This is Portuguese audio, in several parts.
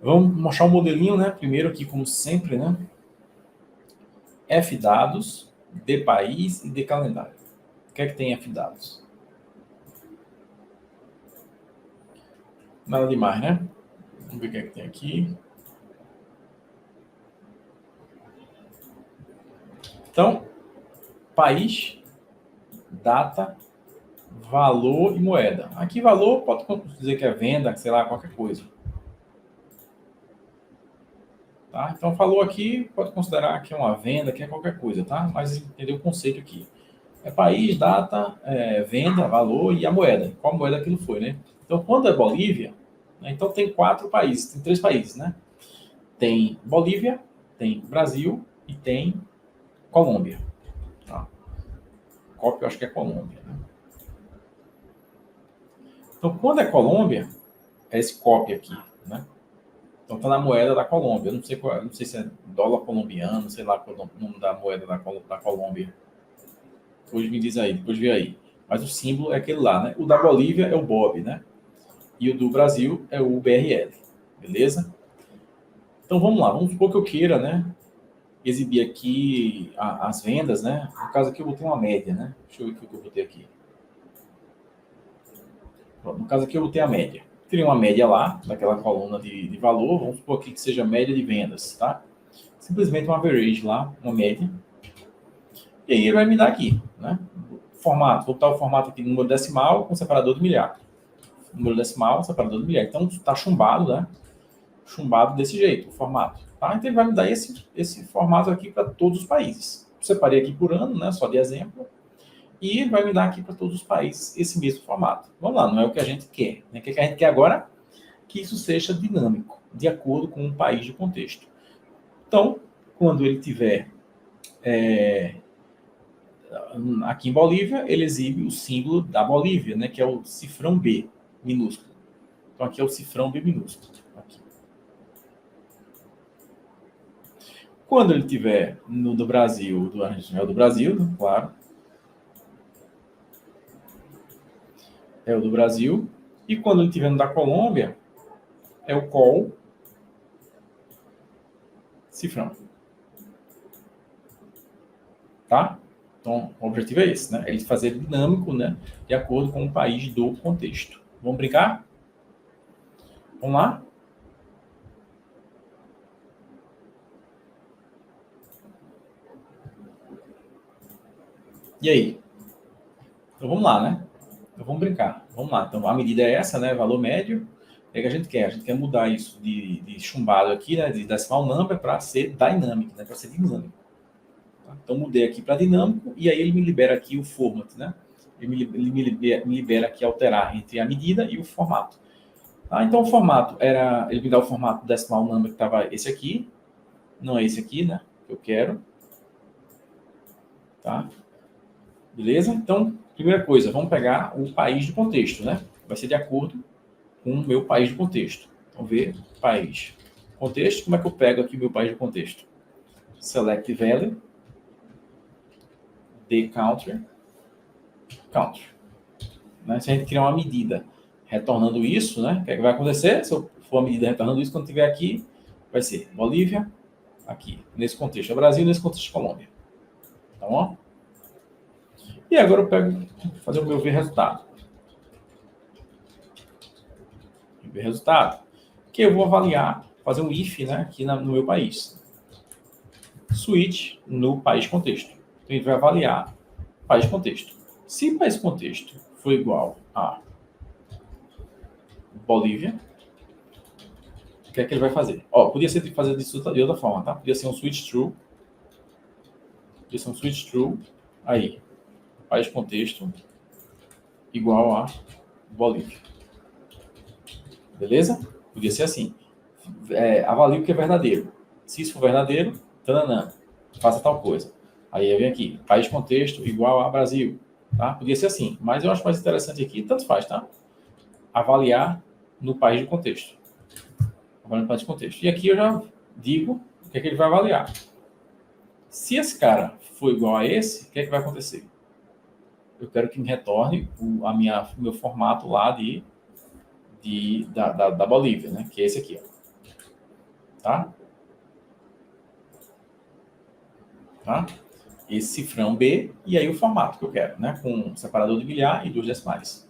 Vamos mostrar um modelinho, né? Primeiro aqui, como sempre, né? F dados, de país e de calendário. O que é que tem F dados? Nada demais, né? Vamos ver o que é que tem aqui. Então, país, data, valor e moeda. Aqui valor pode dizer que é venda, sei lá, qualquer coisa. Tá? Então falou aqui, pode considerar que é uma venda, que é qualquer coisa, tá? Mas entendeu o conceito aqui. É país, data, venda, valor e a moeda. Qual moeda aquilo foi, né? Então quando é Bolívia, né, então tem 4 países, tem 3 países, né? Tem Bolívia, tem Brasil e tem Colômbia. Tá? Cópia eu acho que é Colômbia, né? Então quando é Colômbia, é esse cópia aqui, né? Então tá na moeda da Colômbia. Eu não sei qual, não sei se é dólar colombiano, sei lá qual é o nome da moeda da Colômbia. Depois me diz aí, depois vê aí. Mas o símbolo é aquele lá, né? O da Bolívia é o BOB, né? E o do Brasil é o BRL. Beleza? Então vamos lá, vamos supor que eu queira, né? Exibir aqui as vendas, né? No caso aqui eu botei uma média, né? Deixa eu ver o que eu botei aqui. Pronto, no caso aqui eu botei a média. Teria uma média lá, daquela coluna de valor. Vamos supor aqui que seja média de vendas, tá? Simplesmente um average lá, uma média. E aí ele vai me dar aqui, né? Formato, vou botar o formato aqui no número decimal com separador de milhar. Número decimal, separador de milhar. Então está chumbado, né? Chumbado desse jeito, o formato. Tá? Então ele vai me dar esse formato aqui para todos os países. Separei aqui por ano, né? Só de exemplo. E ele vai me dar aqui para todos os países esse mesmo formato. Vamos lá, não é o que a gente quer. Né? O que a gente quer agora? Que isso seja dinâmico, de acordo com o país de contexto. Então, quando ele tiver aqui em Bolívia, ele exibe o símbolo da Bolívia, né, que é o cifrão B minúsculo. Então aqui é o cifrão B minúsculo. Aqui. Quando ele tiver no do Brasil, é do Brasil, claro. É o do Brasil. E quando ele tiver no da Colômbia, é o col cifrão. Tá? Então, o objetivo é esse, né? Ele fazer dinâmico, né? De acordo com o país do contexto. Vamos brincar? Vamos lá? E aí? Então vamos lá, né? Então vamos brincar. Vamos lá. Então a medida é essa, né? Valor médio. O que a gente quer? A gente quer mudar isso de chumbado aqui, né? De decimal number para ser dynamic, né? Para ser dinâmico. Tá? Então mudei aqui para dinâmico e aí ele me libera aqui o format, né? Ele me libera aqui alterar entre a medida e o formato. Tá? Então o formato era, ele me dá o formato decimal number que estava esse aqui, não é esse aqui, né? Que eu quero. Tá? Beleza? Então, primeira coisa, vamos pegar o país de contexto, né? Vai ser de acordo com o meu país de contexto. Então, ver país. Contexto, como é que eu pego aqui o meu país de contexto? Select value, the country, country. Né? Se a gente criar uma medida retornando isso, né? O que é que vai acontecer? Se eu for a medida retornando isso, quando tiver aqui, vai ser Bolívia, aqui, nesse contexto é Brasil, nesse contexto é Colômbia. Tá bom? E agora eu pego, fazer o meu ver resultado. Ver resultado. Que eu vou avaliar, fazer um if, né, aqui no meu país. Switch no país contexto. Então a gente vai avaliar país contexto. Se o país contexto for igual a Bolívia, o que é que ele vai fazer? Ó, podia ser fazer disso de outra forma, tá? Podia ser um switch true. Podia ser um switch true. Aí, país contexto igual a Bolívia. Beleza? Podia ser assim. Avalie o que é verdadeiro. Se isso for verdadeiro, tananã, faça tal coisa. Aí eu venho aqui, país contexto igual a Brasil. Tá? Podia ser assim, mas eu acho mais interessante aqui, tanto faz, tá? Avaliar no país de contexto. Avaliar no país de contexto. E aqui eu já digo o que é que ele vai avaliar. Se esse cara for igual a esse, o que é que vai acontecer? Eu quero que me retorne o meu formato lá da Bolívia, né? Que é esse aqui, ó. tá? Tá? Esse cifrão B e aí o formato que eu quero, né? Com separador de bilhar e 2 decimais.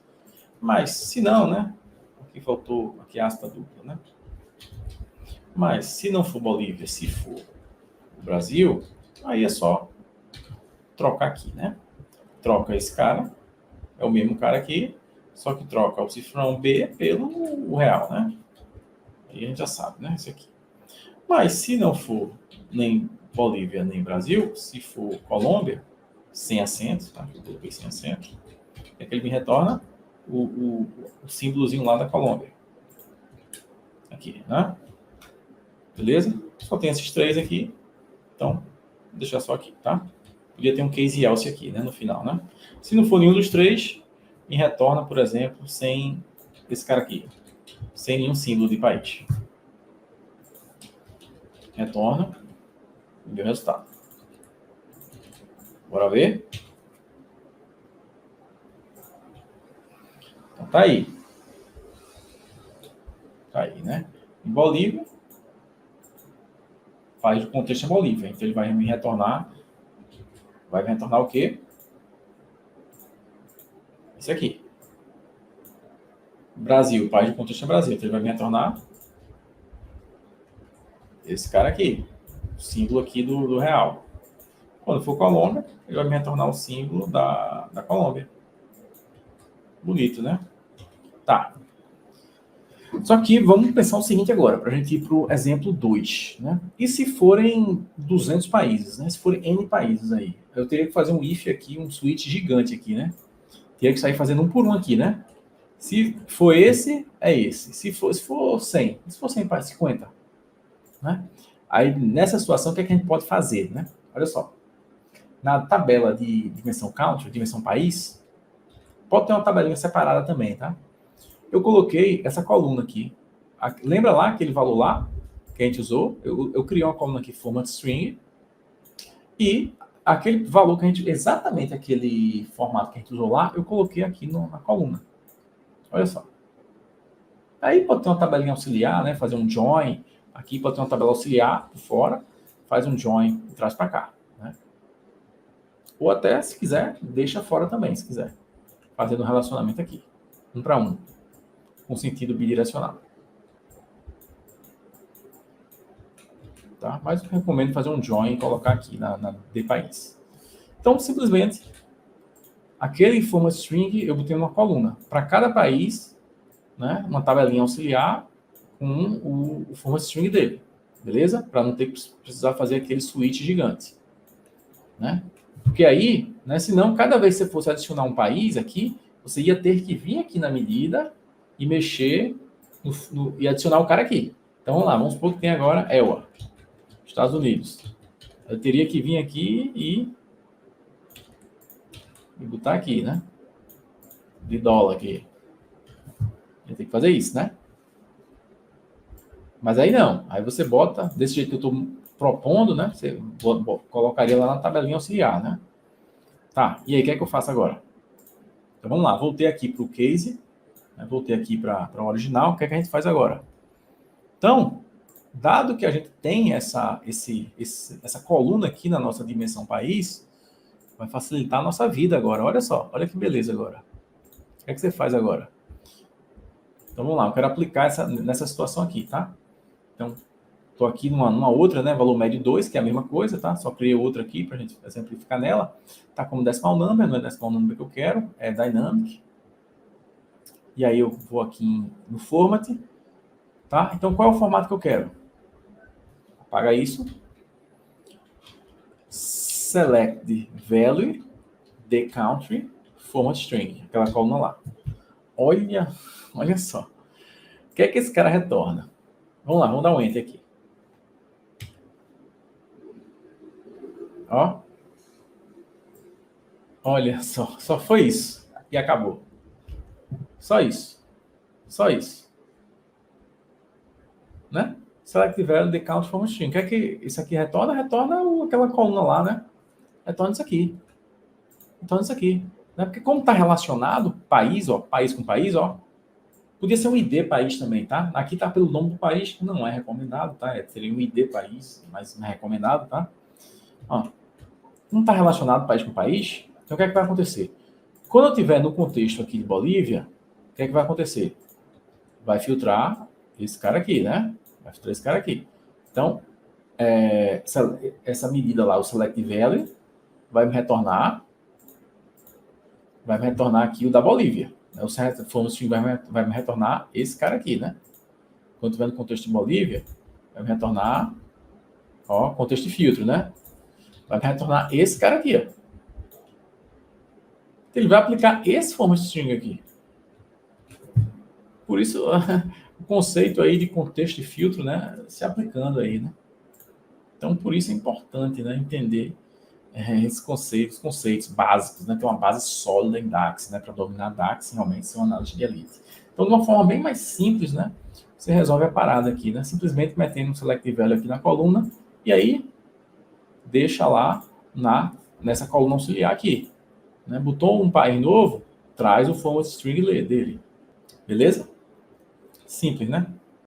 Mas, se não, né? Aqui faltou, aqui aspa dupla, né? Mas, se não for Bolívia, se for o Brasil, aí é só trocar aqui, né? Troca esse cara, é o mesmo cara aqui, só que troca o cifrão B pelo o real, né? Aí a gente já sabe, né? Esse aqui. Mas, se não for nem Bolívia nem Brasil, se for Colômbia, sem acento, tá? Eu coloquei sem acento, é que ele me retorna o símbolozinho lá da Colômbia. Aqui, né? Beleza? Só tem esses três aqui. Então, vou deixar só aqui, tá? Podia ter um case else aqui, né? No final, né? Se não for nenhum dos três, me retorna, por exemplo, sem esse cara aqui. Sem nenhum símbolo de país. Retorna o meu resultado. Bora ver? Então, tá aí. Tá aí, né? Em Bolívia, faz o contexto em Bolívia. Então, ele vai me retornar. Vai me retornar o quê? Esse aqui. Brasil, país de contexto é Brasil. Então, ele vai me retornar esse cara aqui. O símbolo aqui do real. Quando for Colômbia, ele vai me retornar o símbolo da Colômbia. Bonito, né? Tá. Só que vamos pensar o seguinte agora, para a gente ir para o exemplo 2, né? E se forem 200 países, né? Se forem N países aí, eu teria que fazer um if aqui, um switch gigante aqui, né? Teria que sair fazendo um por um aqui, né? Se for esse, é esse. Se for 100, se for 100 países, 50, né? Aí, nessa situação, o que é que a gente pode fazer, né? Olha só. Na tabela de dimensão country, dimensão país, pode ter uma tabelinha separada também, tá? Eu coloquei essa coluna aqui. Lembra lá aquele valor lá que a gente usou? Eu criei uma coluna aqui, format string, e aquele valor que a gente, exatamente aquele formato que a gente usou lá, eu coloquei aqui na coluna. Olha só. Aí pode ter uma tabelinha auxiliar, né? Fazer um join. Aqui pode ter uma tabela auxiliar por fora, faz um join e traz para cá, né? Ou até, se quiser, deixa fora também, se quiser. Fazendo um relacionamento aqui. 1 para 1. Com sentido bidirecional. Tá? Mas eu recomendo fazer um join e colocar aqui na de país. Então, simplesmente, aquele format string eu botei numa coluna. Para cada país, né, uma tabelinha auxiliar com o format string dele. Beleza? Para não ter que precisar fazer aquele switch gigante. Né? Porque aí, né, senão, cada vez que você fosse adicionar um país aqui, você ia ter que vir aqui na medida e mexer e adicionar o cara aqui. Então, vamos lá. Vamos supor que tem agora EUA, Estados Unidos. Eu teria que vir aqui e botar aqui, né? De dólar aqui. Eu tenho que fazer isso, né? Mas aí não. Aí você bota, desse jeito que eu estou propondo, né? Você colocaria lá na tabelinha auxiliar, né? Tá, e aí o que é que eu faço agora? Então vamos lá, voltei aqui para o case, né? Voltei aqui para o original. O que é que a gente faz agora? Então, dado que a gente tem essa coluna aqui na nossa dimensão país, vai facilitar a nossa vida agora. Olha só, olha que beleza agora. O que é que você faz agora? Então vamos lá, eu quero aplicar nessa situação aqui, tá? Então, estou aqui numa outra, né? Valor médio 2, que é a mesma coisa, tá? Só criei outra aqui para a gente exemplificar nela. Tá como decimal number, não é decimal number que eu quero, é dynamic. E aí eu vou aqui no format, tá? Então qual é o formato que eu quero? Apaga isso. Select value, the country, format string, aquela coluna lá. Olha só. O que é que esse cara retorna? Vamos lá, vamos dar um enter aqui. Ó. Olha só foi isso. E acabou. Só isso. Só isso. Né? Select value, the country, format string. O que é que isso aqui retorna? Retorna aquela coluna lá, né? Retorna isso aqui. Retorna isso aqui. Né? Porque como está relacionado, país, ó, país com país, ó, Podia ser um ID país também, tá? Aqui tá pelo nome do país, que não é recomendado, tá? Seria um ID país, mas não é recomendado, tá? Ó, não está relacionado país com país, então o que é que vai acontecer? Quando eu estiver no contexto aqui de Bolívia, o que é que vai acontecer? Vai filtrar esse cara aqui, né? Vai filtrar esse cara aqui. Então, essa medida lá, o select value, vai me retornar aqui o da Bolívia. O form string vai me retornar esse cara aqui, né? Quando estiver no contexto de Bolívia, vai me retornar, ó, contexto de filtro, né? Vai me retornar esse cara aqui, ó. Ele vai aplicar esse format string aqui. Por isso, o conceito aí de contexto de filtro, né, se aplicando aí, né? Então, por isso é importante, né, entender esses conceitos básicos, né, ter uma base sólida em DAX, né, para dominar DAX, realmente ser uma análise de elite. Então, de uma forma bem mais simples, né, você resolve a parada aqui, né, simplesmente metendo um select value aqui na coluna e aí deixa lá nessa coluna auxiliar aqui, né, botou um país novo, traz o format string dele, beleza? Simples, né?